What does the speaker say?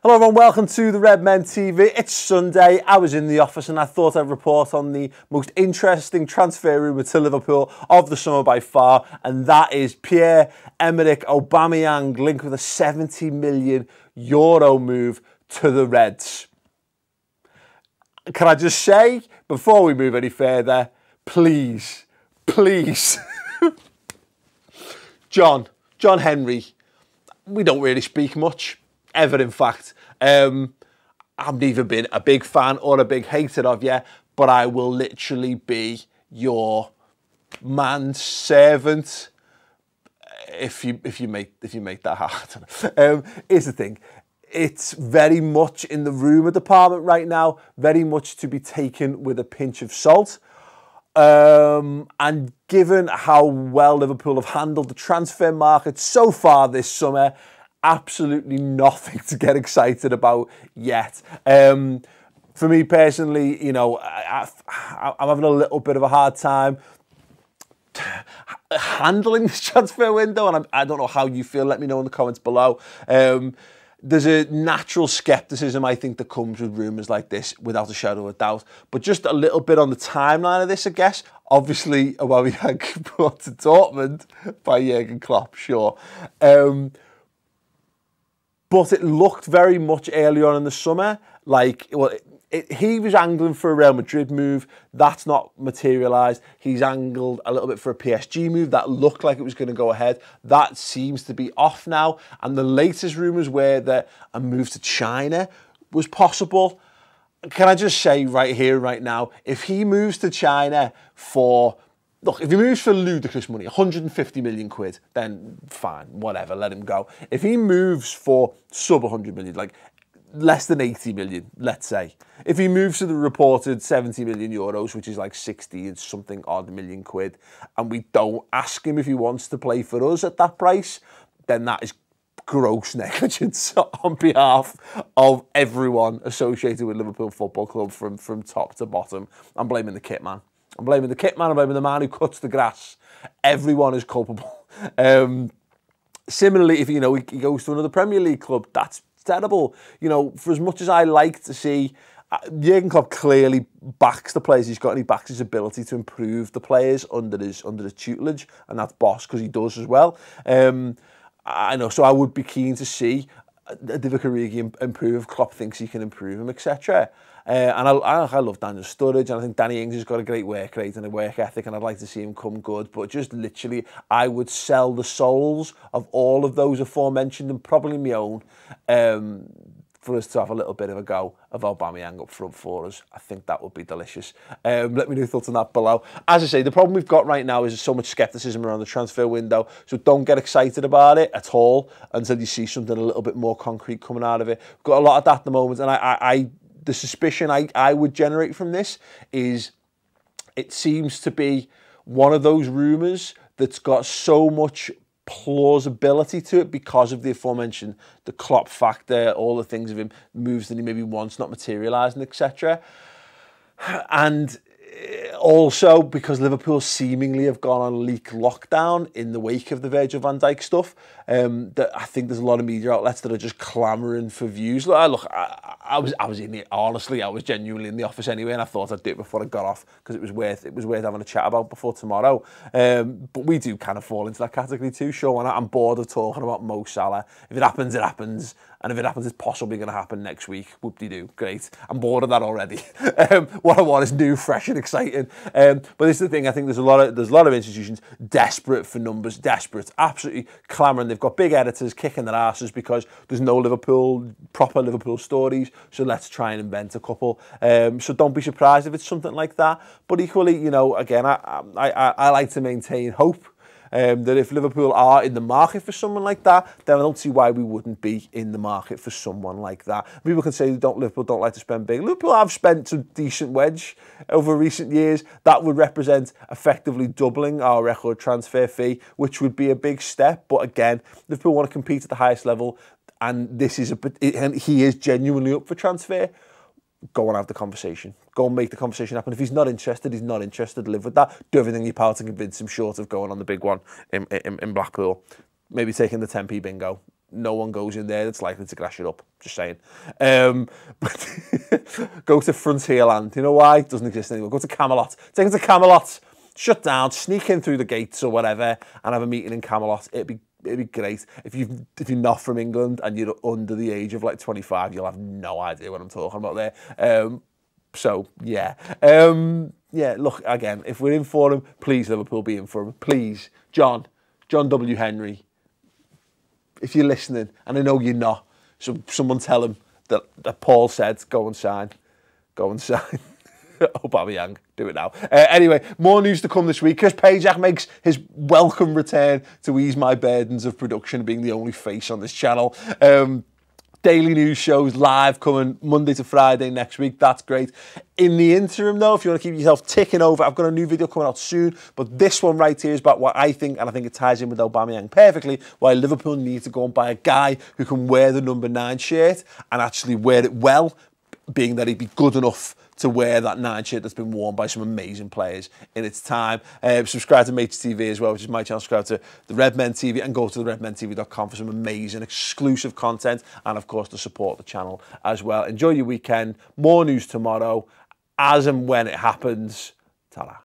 Hello everyone, welcome to the Redmen TV. It's Sunday, I was in the office and I thought I'd report on the most interesting transfer rumour to Liverpool of the summer by far, and that is Pierre-Emerick Aubameyang linked with a €70 million move to the Reds. Can I just say, before we move any further, please, John Henry, we don't really speak much. Ever, in fact. I've neither been a big fan or a big hater of you, but I will literally be your manservant if you make that hard. Here's the thing. It's very much in the rumour department right now, very much to be taken with a pinch of salt. And given how well Liverpool have handled the transfer market so far this summer, absolutely nothing to get excited about yet. For me personally, you know, I'm having a little bit of a hard time handling this transfer window, and I don't know how you feel. Let me know in the comments below. There's a natural scepticism, I think, that comes with rumours like this, without a shadow of a doubt. But just a little bit on the timeline of this, I guess. Obviously, Aubameyang brought to Dortmund by Jurgen Klopp, sure. But it looked very much early on in the summer like, well, he was angling for a Real Madrid move. That's not materialised. He's angled a little bit for a PSG move. That looked like it was going to go ahead. That seems to be off now. And the latest rumours were that a move to China was possible. Can I just say right here, right now, if he moves to China for... Look, if he moves for ludicrous money, 150 million quid, then fine, whatever, let him go. If he moves for sub 100 million, like less than 80 million, let's say. If he moves to the reported 70 million euros, which is like 60 and something odd million quid, and we don't ask him if he wants to play for us at that price, then that is gross negligence on behalf of everyone associated with Liverpool Football Club from top to bottom. I'm blaming the kit man. I'm blaming the kit man, I'm blaming the man who cuts the grass. Everyone is culpable. Similarly, if he goes to another Premier League club, that's terrible. You know, for as much as I like to see, Jurgen Klopp clearly backs the players he's got, and he backs his ability to improve the players under his tutelage, and that's boss, because he does as well. I know, so I would be keen to see Divock Origi improve. Klopp thinks he can improve him, etc. And I love Daniel Sturridge, and I think Danny Ings has got a great work rate and a work ethic, and I'd like to see him come good. But just literally, I would sell the souls of all of those aforementioned, and probably my own, for us to have a little bit of a go of Aubameyang up front for us. I think that would be delicious. Let me know your thoughts on that below. As I say, the problem we've got right now is so much scepticism around the transfer window, so don't get excited about it at all until you see something a little bit more concrete coming out of it. We've got a lot of that at the moment, and the suspicion I would generate from this is it seems to be one of those rumours that's got so much plausibility to it because of the aforementioned, the Klopp factor, all the things of him, moves that he maybe wants not materialising, etc. And also because Liverpool seemingly have gone on leak lockdown in the wake of the Virgil van Dijk stuff, that I think there's a lot of media outlets that are just clamouring for views. Look, I was in the, honestly, I was genuinely in the office anyway, and I thought I'd do it before I got off because it was worth having a chat about before tomorrow. But we do kind of fall into that category too. Sure, I'm bored of talking about Mo Salah. If it happens, it happens. And if it happens, it's possibly going to happen next week. Whoop-de-doo, great. I'm bored of that already. What I want is new, fresh and exciting. But this is the thing, I think there's a lot of institutions desperate for numbers, desperate, absolutely clamouring. They've got big editors kicking their asses because there's no proper Liverpool stories, so let's try and invent a couple. So don't be surprised if it's something like that. But equally, you know, again, I like to maintain hope. That if Liverpool are in the market for someone like that, then I don't see why we wouldn't be in the market for someone like that. People can say Liverpool don't like to spend big. Liverpool have spent some decent wedge over recent years. That would represent effectively doubling our record transfer fee, which would be a big step. But again, Liverpool want to compete at the highest level, and and he is genuinely up for transfer. Go and have the conversation. Go and make the conversation happen. If he's not interested, he's not interested. Live with that. Do everything in your power to convince him, short of going on the big one in Blackpool. Maybe taking the 10p bingo. no one goes in there that's likely to crash it up. Just saying. Go to Frontierland. You know why? It doesn't exist anymore. Go to Camelot. Take them to Camelot. Shut down. Sneak in through the gates or whatever, and have a meeting in Camelot. It'd be great. If you're not from England and you're under the age of like 25, you'll have no idea what I'm talking about there. So yeah. Yeah, look, again, if we're in for him, please Liverpool be in for him. Please, John W. Henry, if you're listening, and I know you're not, so someone tell him that Paul said, go and sign. Aubameyang, do it now. Anyway, more news to come this week. Chris Pajak makes his welcome return to ease my burdens of production, being the only face on this channel. Daily news shows live coming Monday to Friday next week. That's great. In the interim, though, if you want to keep yourself ticking over, I've got a new video coming out soon. But this one right here is about what I think, and I think it ties in with Aubameyang perfectly, why Liverpool need to go and buy a guy who can wear the number 9 shirt and actually wear it well, being that he'd be good enough to wear that 9 shirt that's been worn by some amazing players in its time. Subscribe to Mates TV as well, which is my channel. Subscribe to the Redmen TV and go to the redmentv.com for some amazing exclusive content and, of course, to support the channel as well. Enjoy your weekend. More news tomorrow. As and when it happens, ta-ra.